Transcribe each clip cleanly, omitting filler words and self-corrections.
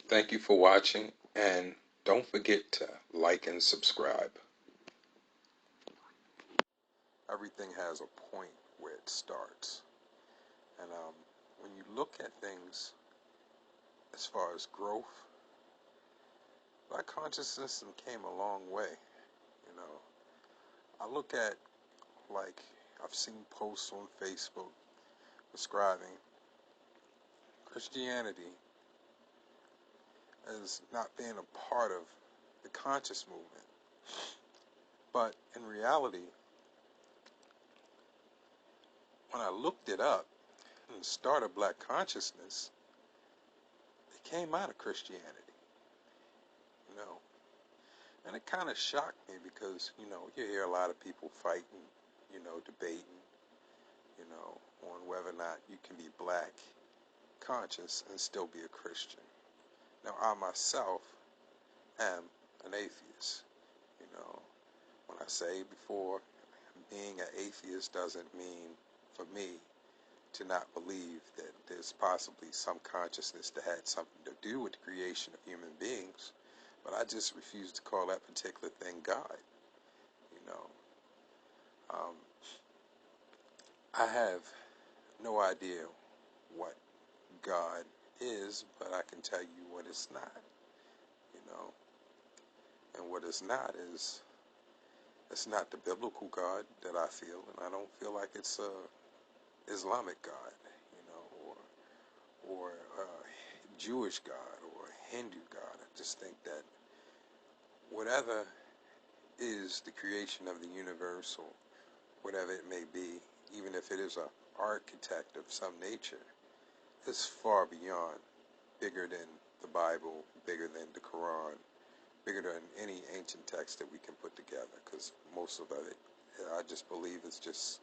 Thank you for watching, and don't forget to like and subscribe. Everything has a point where it starts. And when you look at things as far as growth, Black consciousness came a long way. You know, I look at, like, I've seen posts on Facebook describing Christianity as not being a part of the conscious movement. But in reality, when I looked it up and started Black consciousness, it came out of Christianity, you know. And it kind of shocked me because, you hear a lot of people fighting, debating, on whether or not you can be Black conscious and still be a Christian. Now, I myself am an atheist. When I say before, being an atheist doesn't mean for me to not believe that there's possibly some consciousness that had something to do with the creation of human beings, but I just refuse to call that particular thing God. I have no idea what God is, but I can tell you what it's not. And what it's not is, it's not the biblical God that I feel, and I don't feel like it's a Islamic God, or a Jewish God, or a Hindu God. I just think that whatever is the creation of the universe, or whatever it may be, even if it is an architect of some nature, is far beyond, bigger than the Bible, bigger than the Quran, bigger than any ancient text that we can put together, because most of it, I just believe, is just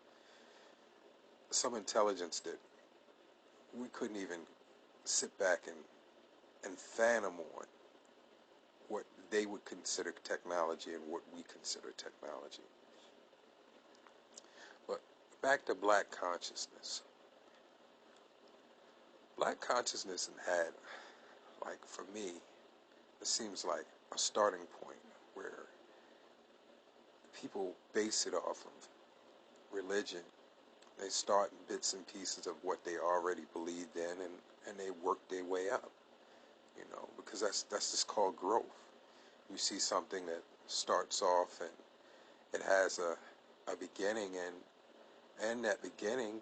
some intelligence that we couldn't even sit back and fathom on what they would consider technology and what we consider technology. But back to Black consciousness. Black consciousness had, like, for me, it seems like a starting point where people base it off of religion. They start in bits and pieces of what they already believed in, and they work their way up, because that's just called growth. You see something that starts off and it has a beginning, and that beginning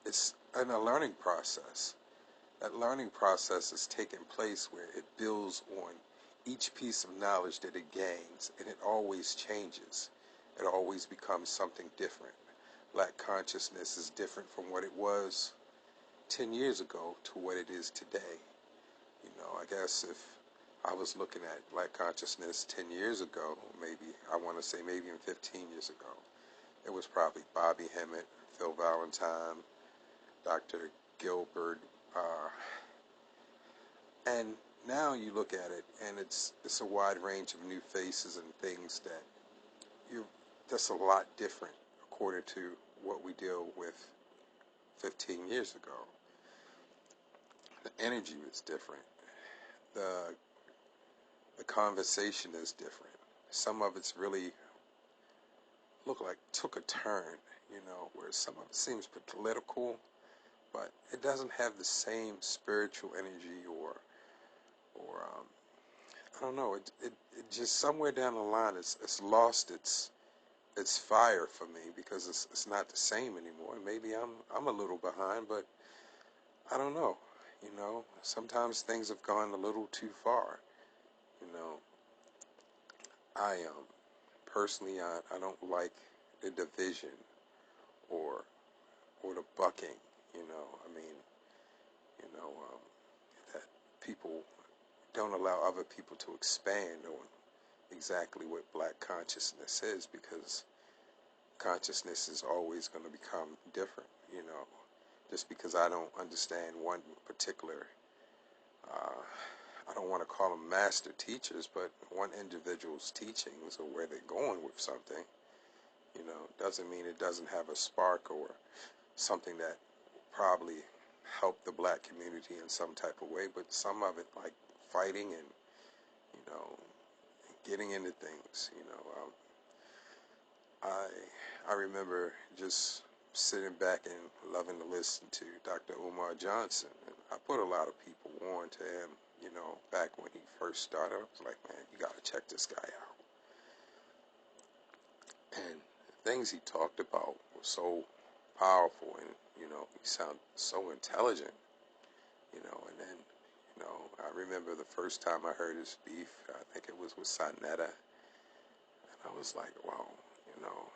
is in a learning process. That learning process is taking place where it builds on each piece of knowledge that it gains, and it always changes. It always becomes something different. Black consciousness is different from what it was 10 years ago to what it is today. I guess if I was looking at Black consciousness 10 years ago, maybe, I want to say maybe even 15 years ago, it was probably Bobby Hemmett, Phil Valentine, Dr. Gilbert, and now you look at it, and it's a wide range of new faces and things that's a lot different according to what we deal with 15 years ago. The energy is different. The conversation is different. Some of it's really took a turn, where some of it seems political, but it doesn't have the same spiritual energy, or I don't know. It just somewhere down the line, it's lost its fire for me, because it's not the same anymore. Maybe I'm a little behind, but I don't know. Sometimes things have gone a little too far. I personally, I don't like the division or the bucking. That people don't allow other people to expand on exactly what Black consciousness is, because consciousness is always going to become different. Just because I don't understand one particular, I don't want to call them master teachers, but one individual's teachings, or where they're going with something, doesn't mean it doesn't have a spark or something that probably helped the Black community in some type of way. But some of it, like fighting and, you know, getting into things. You know, I remember just sitting back and loving to listen to Dr. Umar Johnson, and I put a lot of people on to him. You know, back when he first started, I was like, man, you got to check this guy out. And the things he talked about were so powerful, and you know, he sounded so intelligent. You know, and then, you know, I remember the first time I heard his beef. I think it was with Sonetta, and I was like, wow, you know,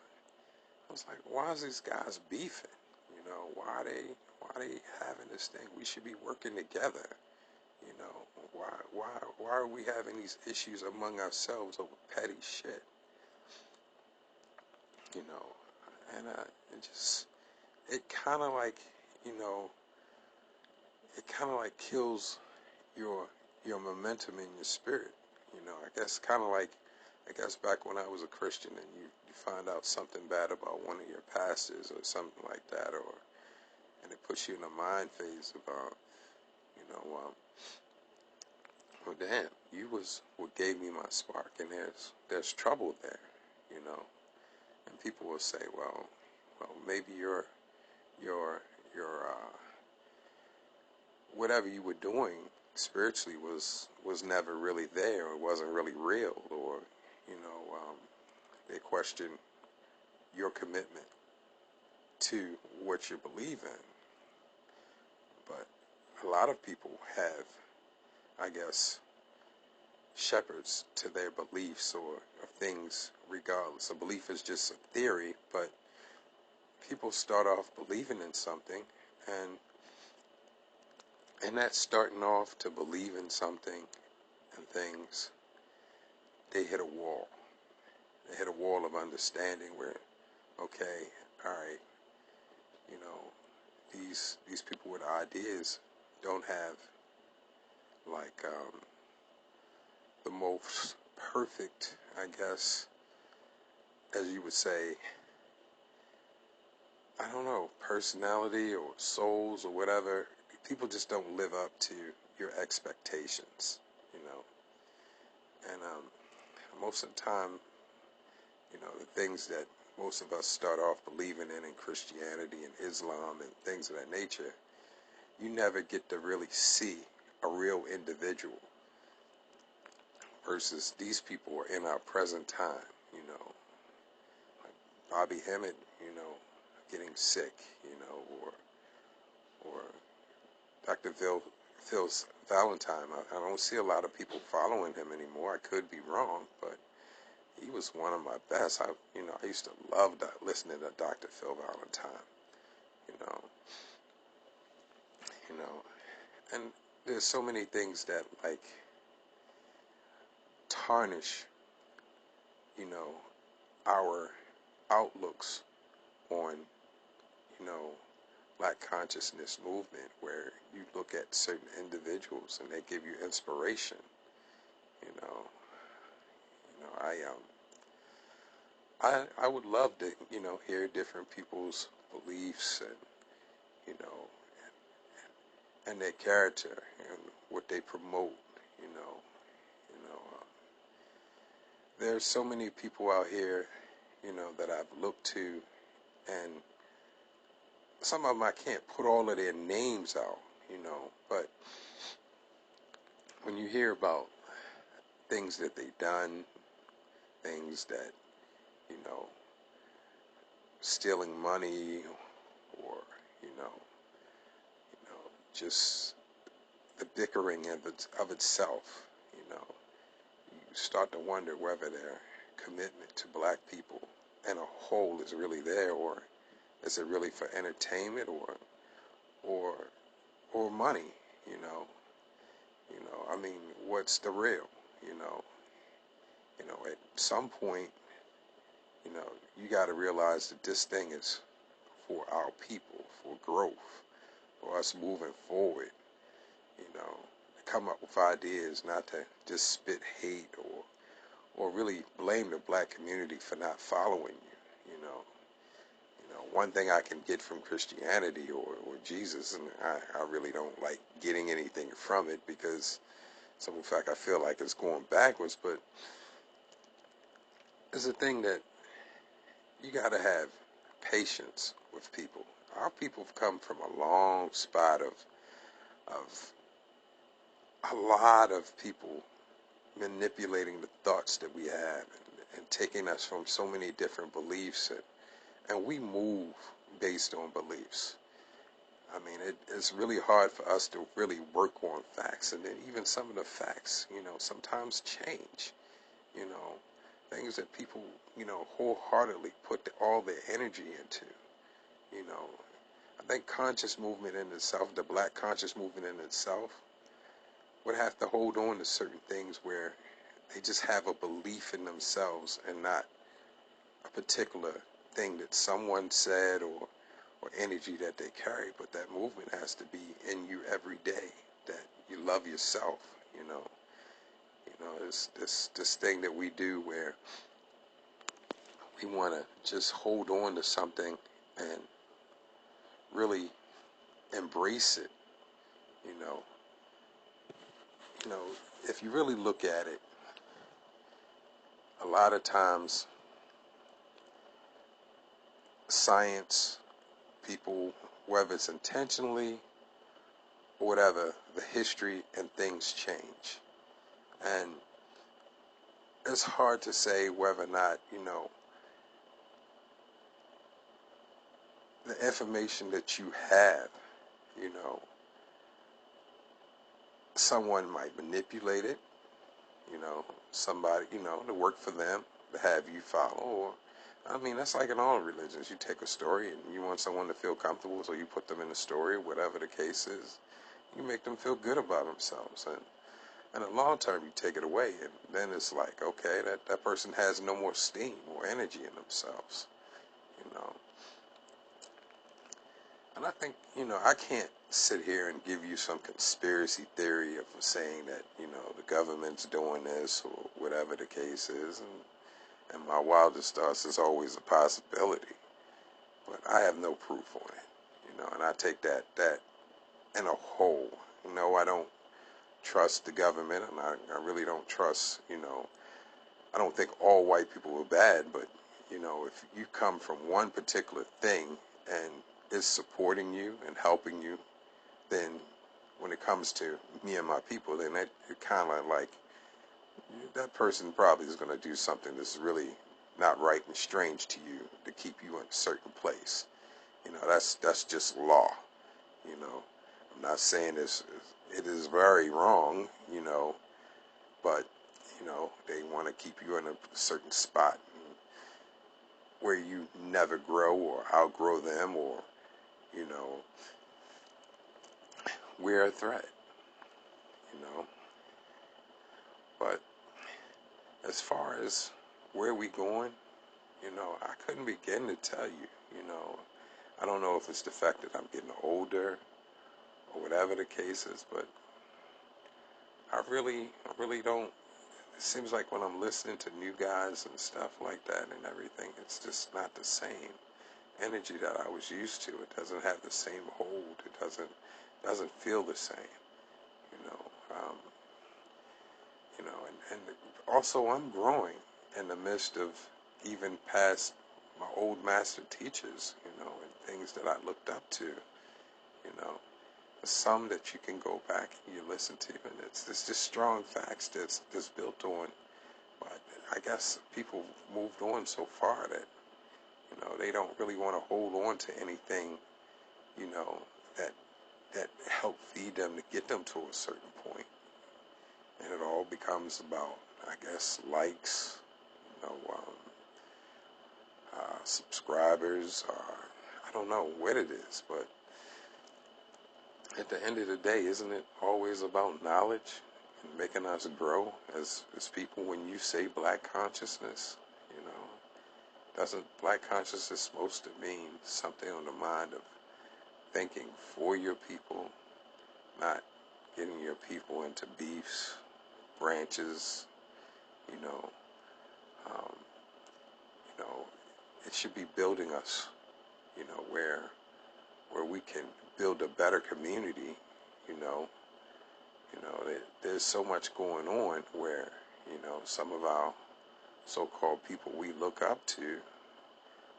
I was like, why is these guys beefing? You know, why are they having this thing? We should be working together. You know, why are we having these issues among ourselves over petty shit? You know, and it kind of like, you know, it kind of like kills your momentum in your spirit. You know, I guess kind of like, I guess back when I was a Christian and you find out something bad about one of your pastors or something like that, and it puts you in a mind phase about, you know, well, damn, you was what gave me my spark, and there's trouble there, you know. And people will say, well, maybe your whatever you were doing spiritually was never really there, or wasn't really real, or, you know, they question your commitment to what you believe in. But a lot of people have, I guess, shepherds to their beliefs or things regardless. A belief is just a theory, but people start off believing in something, and that starting off to believe in something and things, they hit a wall. They hit a wall of understanding where, okay, all right, you know, these people with ideas don't have like the most perfect, I guess, as you would say, I don't know, personality or souls or whatever. People just don't live up to your expectations, you know. And most of the time, you know, the things that most of us start off believing in Christianity and Islam and things of that nature, you never get to really see a real individual. Versus these people are in our present time, you know, like Bobby Hemmett, you know, getting sick, you know, or Dr. Phil's Valentine. I don't see a lot of people following him anymore. I could be wrong, but he was one of my best. I used to love listening to Dr. Phil Valentine, you know, and there's so many things that like tarnish, you know, our outlooks on, you know, Black consciousness movement, where you look at certain individuals and they give you inspiration. You know, I would love to, you know, hear different people's beliefs and, you know, and their character and what they promote. You know, there's so many people out here, you know, that I've looked to, and some of them I can't put all of their names out, you know, but when you hear about things that they've done, things that, you know, stealing money, or, you know, just the bickering of itself, you know, you start to wonder whether their commitment to Black people and a whole is really there, or is it really for entertainment or money, you know? I mean, what's the real, you know? At some point, you know, you got to realize that this thing is for our people, for growth, for us moving forward, you know, to come up with ideas, not to just spit hate or really blame the Black community for not following you, you know. One thing I can get from Christianity or Jesus, and I really don't like getting anything from it, because So in fact, I feel like it's going backwards, but it's a thing that you got to have patience with people. Our people have come from a long spot of a lot of people manipulating the thoughts that we have and taking us from so many different beliefs, and we move based on beliefs. I mean, it's really hard for us to really work on facts, and then even some of the facts, sometimes change, you know, things that people, wholeheartedly put all their energy into, you know. I think conscious movement in itself, the black conscious movement in itself, would have to hold on to certain things where they just have a belief in themselves and not a particular thing that someone said or energy that they carry, but that movement has to be in you every day, that you love yourself, it's this thing that we do where we want to just hold on to something and really embrace it, you know. If you really look at it, a lot of times science people, whether it's intentionally or whatever, the history and things change. And it's hard to say whether or not, the information that you have, someone might manipulate it, somebody, to work for them, to have you follow. Or, I mean, that's like in all religions. You take a story and you want someone to feel comfortable, so you put them in a story, whatever the case is. You make them feel good about themselves. And in the long term, you take it away. And then it's like, okay, that person has no more steam or energy in themselves, And I think, I can't sit here and give you some conspiracy theory of saying that, the government's doing this or whatever the case is. And my wildest thoughts is always a possibility. But I have no proof on it, and I take that in a whole. I don't trust the government, and I really don't trust, I don't think all white people are bad, but, if you come from one particular thing and it's supporting you and helping you, then when it comes to me and my people, then it kind of like, that person probably is going to do something that's really not right and strange to you to keep you in a certain place. That's just law. I'm not saying it is very wrong, but they want to keep you in a certain spot where you never grow or outgrow them, or we're a threat, But as far as where we going, I couldn't begin to tell you, I don't know if it's the fact that I'm getting older or whatever the case is, but I really don't. It seems like when I'm listening to new guys and stuff like that and everything, it's just not the same energy that I was used to. It doesn't have the same hold. It doesn't feel the same, um, and also I'm growing in the midst of even past my old master teachers, and things that I looked up to, some that you can go back and you listen to, and it's just strong facts that's built on. But I guess people moved on so far that they don't really want to hold on to anything, that help feed them to get them to a certain point. And it all becomes about, I guess, likes, subscribers, or I don't know what it is, but at the end of the day, isn't it always about knowledge and making us grow as people? When you say black consciousness, doesn't black consciousness supposed to mean something on the mind of thinking for your people, not getting your people into beefs, branches, um, it should be building us, where we can build a better community, You know, there's so much going on where, you know, some of our so-called people we look up to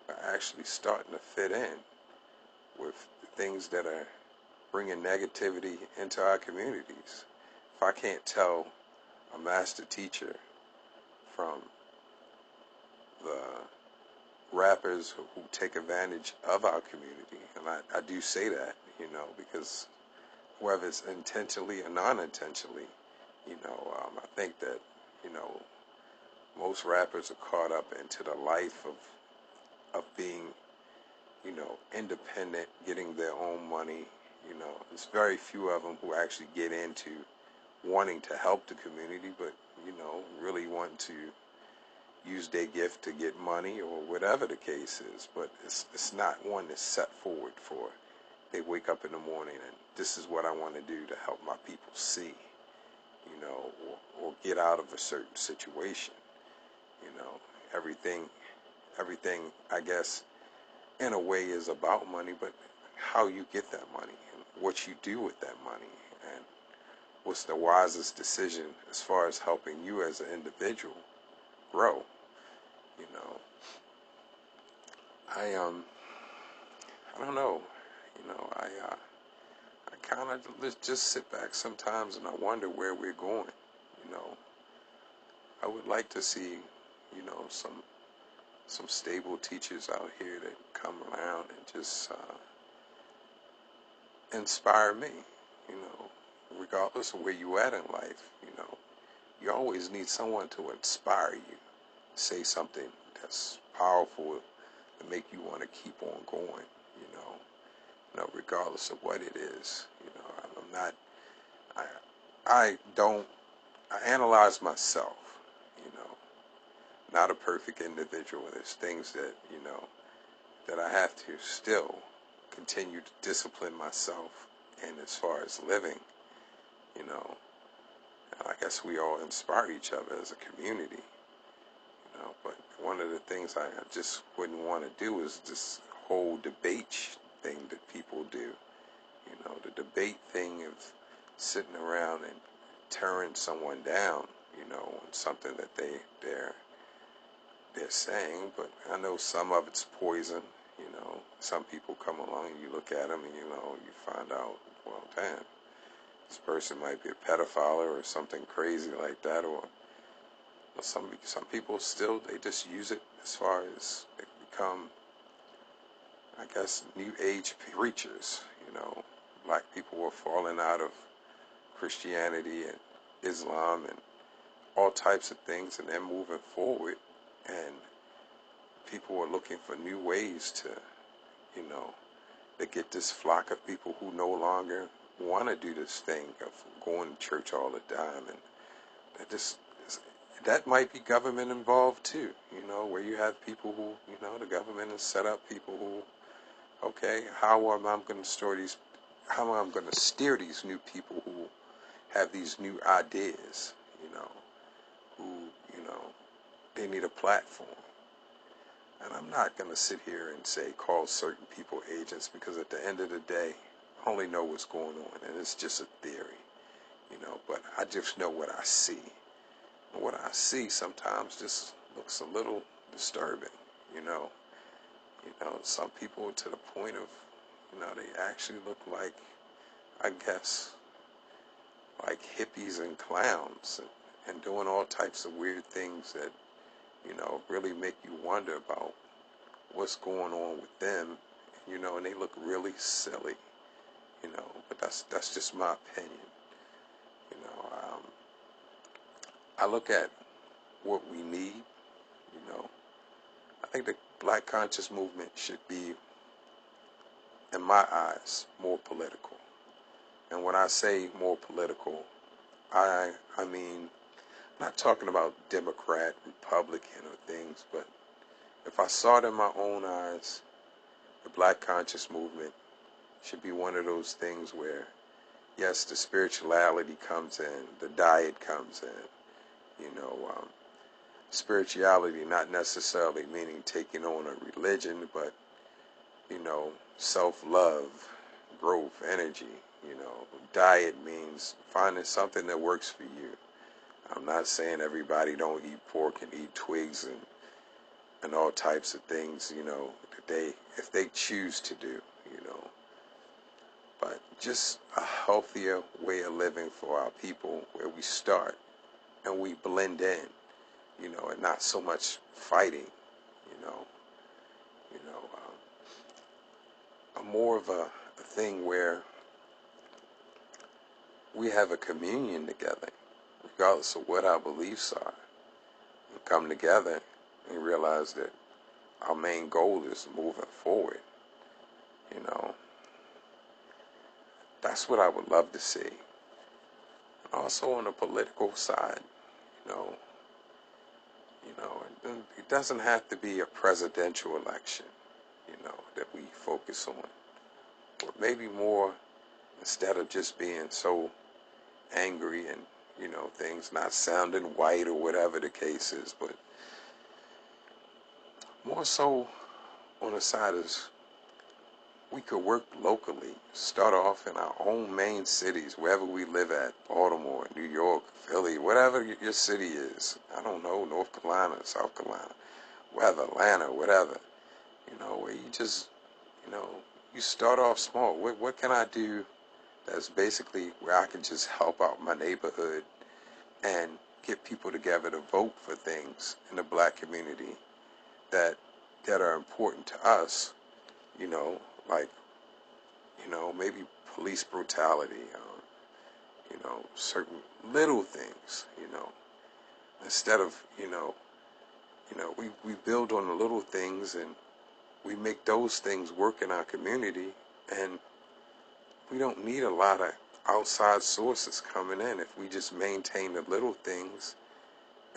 are actually starting to fit in with things that are bringing negativity into our communities. If I can't tell a master teacher from the rappers who take advantage of our community, and I do say that, you know, because whether it's intentionally or non-intentionally, you know, I think that, you know, most rappers are caught up into the life of being, you know, independent, getting their own money. You know, there's very few of them who actually get into wanting to help the community, but, you know, really want to use their gift to get money or whatever the case is. But it's not one that's set forward for, they wake up in the morning and this is what I want to do to help my people see, you know, or get out of a certain situation. You know, everything, I guess, in a way is about money, but how you get that money and what you do with that money and what's the wisest decision as far as helping you as an individual grow. You know, I don't know, you know, I kind of just sit back sometimes and I wonder where we're going. You know, I would like to see, you know, some stable teachers out here that come around and just inspire me, you know, regardless of where you at in life. You know, you always need someone to inspire you, say something that's powerful to make you want to keep on going, you know, regardless of what it is. You know, I'm not, I analyze myself, you know, not a perfect individual. There's things that, you know, that I have to still continue to discipline myself in as far as living, you know. And I guess we all inspire each other as a community, you know. But one of the things I just wouldn't want to do is this whole debate thing that people do. You know, the debate thing of sitting around and tearing someone down, you know, on something that they're saying. But I know some of it's poison. You know, some people come along and you look at them and, you know, you find out, well, damn, this person might be a pedophile or something crazy like that. Or some people still, they just use it as far as they become, I guess, new age preachers. You know, black people were falling out of Christianity and Islam and all types of things, and they're moving forward, and people are looking for new ways to, you know, to get this flock of people who no longer want to do this thing of going to church all the time. And that might be government involved too, you know, where you have people who, you know, the government has set up people who, okay, how am I going to steer these new people who have these new ideas, you know, who, you know, they need a platform. And I'm not going to sit here and say call certain people agents, because at the end of the day, I only know what's going on, and it's just a theory, you know, but I just know what I see. And what I see sometimes just looks a little disturbing, you know. You know, some people to the point of, you know, they actually look like, I guess, like hippies and clowns and doing all types of weird things that, you know, really make you wonder about what's going on with them, you know, and they look really silly, you know, but that's just my opinion. You know, I look at what we need, you know. I think the Black Conscious Movement should be, in my eyes, more political. And when I say more political, I mean, I'm not talking about Democrat, Republican, or things, but if I saw it in my own eyes, the Black Conscious Movement should be one of those things where, yes, the spirituality comes in, the diet comes in, you know, spirituality not necessarily meaning taking on a religion, but, you know, self-love, growth, energy, You know, diet means finding something that works for you. I'm not saying everybody don't eat pork and eat twigs and all types of things, you know, that if they choose to do, you know. But just a healthier way of living for our people, where we start and we blend in, you know, and not so much fighting, you know. More of a thing where we have a communion together, regardless of what our beliefs are. We come together and realize that our main goal is moving forward. You know, that's what I would love to see. Also on the political side, you know, it doesn't have to be a presidential election, you know, that we focus on. Or maybe more, instead of just being so angry and, you know, things not sounding white or whatever the case is, but more so on the side is we could work locally, start off in our own main cities, wherever we live at, Baltimore, New York, Philly, whatever your city is. I don't know, North Carolina, South Carolina, wherever, Atlanta, whatever. You know, where you just, you know, you start off small. What can I do that's basically where I can just help out my neighborhood and get people together to vote for things in the black community that are important to us, you know, like, you know, maybe police brutality, you know, certain little things, you know, instead of, we build on the little things and we make those things work in our community, and we don't need a lot of outside sources coming in if we just maintain the little things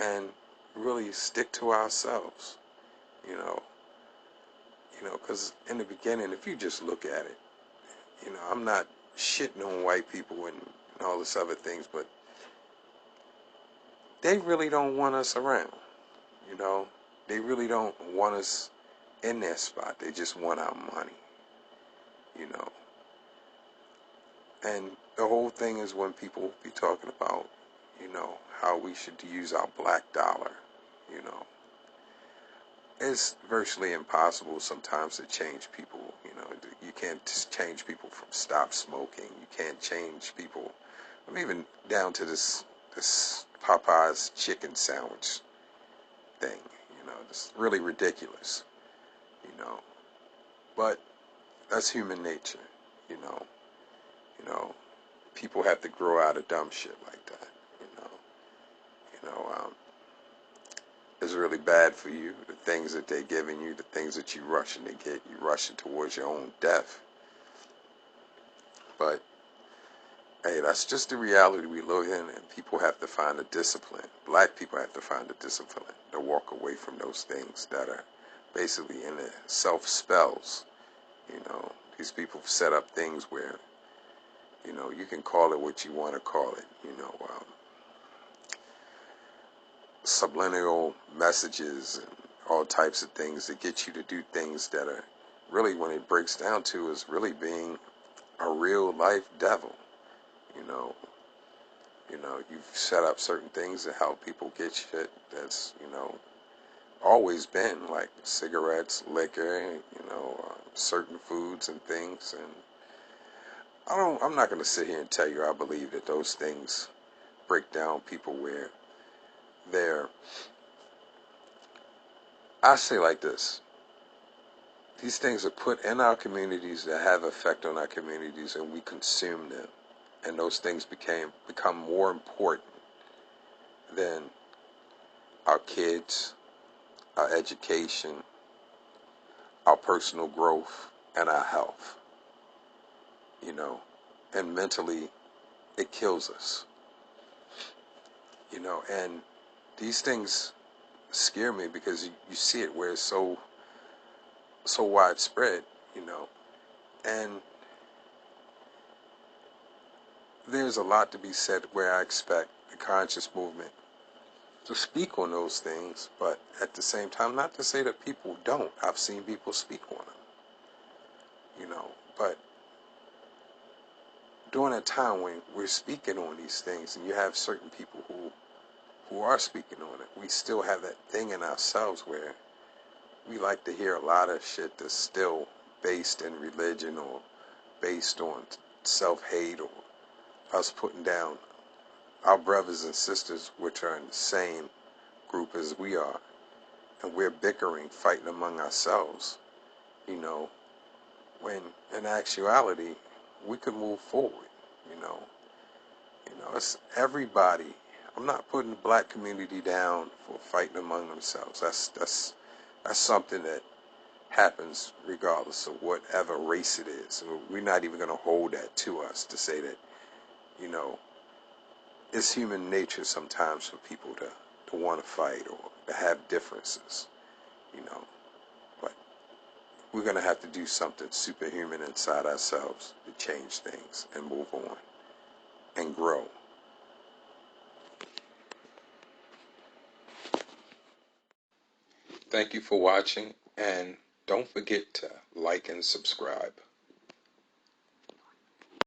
and really stick to ourselves, you know, because in the beginning, if you just look at it, you know, I'm not shitting on white people and all this other things, but they really don't want us around, you know. They really don't want us in their spot. They just want our money, you know. And the whole thing is when people be talking about, you know, how we should use our black dollar, you know. It's virtually impossible sometimes to change people, you know. You can't just change people from stop smoking. You can't change people, even down to this Popeye's chicken sandwich thing, you know. It's really ridiculous, you know. But that's human nature, you know. You know, people have to grow out of dumb shit like that, you know. It's really bad for you. The things that they're giving you, the things that you're rushing to get, you're rushing towards your own death. But, hey, that's just the reality we live in, and people have to find a discipline. Black people have to find a discipline to walk away from those things that are basically in the self-spells. You know, these people set up things where, you know, you can call it what you want to call it, you know, subliminal messages and all types of things that get you to do things that are really, when it breaks down to, is really being a real life devil. You know, you've set up certain things to help people get shit that's, you know, always been like cigarettes, liquor, you know, certain foods and things. And I'm not going to sit here and tell you I believe that those things break down people where they're, I say like this, these things are put in our communities that have effect on our communities, and we consume them, and those things become more important than our kids, our education, our personal growth, and our health, you know. And mentally it kills us, you know. And these things scare me because you see it where it's so widespread, you know. And there's a lot to be said where I expect the conscious movement to speak on those things, but at the same time, not to say that people don't. I've seen people speak on them, you know. But during a time when we're speaking on these things, and you have certain people who are speaking on it, we still have that thing in ourselves where we like to hear a lot of shit that's still based in religion or based on self-hate or us putting down our brothers and sisters, which are in the same group as we are, and we're bickering, fighting among ourselves, you know, when in actuality we could move forward, you know. It's everybody. I'm not putting the black community down for fighting among themselves. That's something that happens regardless of whatever race it is. And we're not even going to hold that to us to say that, you know, it's human nature sometimes for people to want to fight or to have differences, you know. But we're going to have to do something superhuman inside ourselves to change things and move on and grow. Thank you for watching, and don't forget to like and subscribe.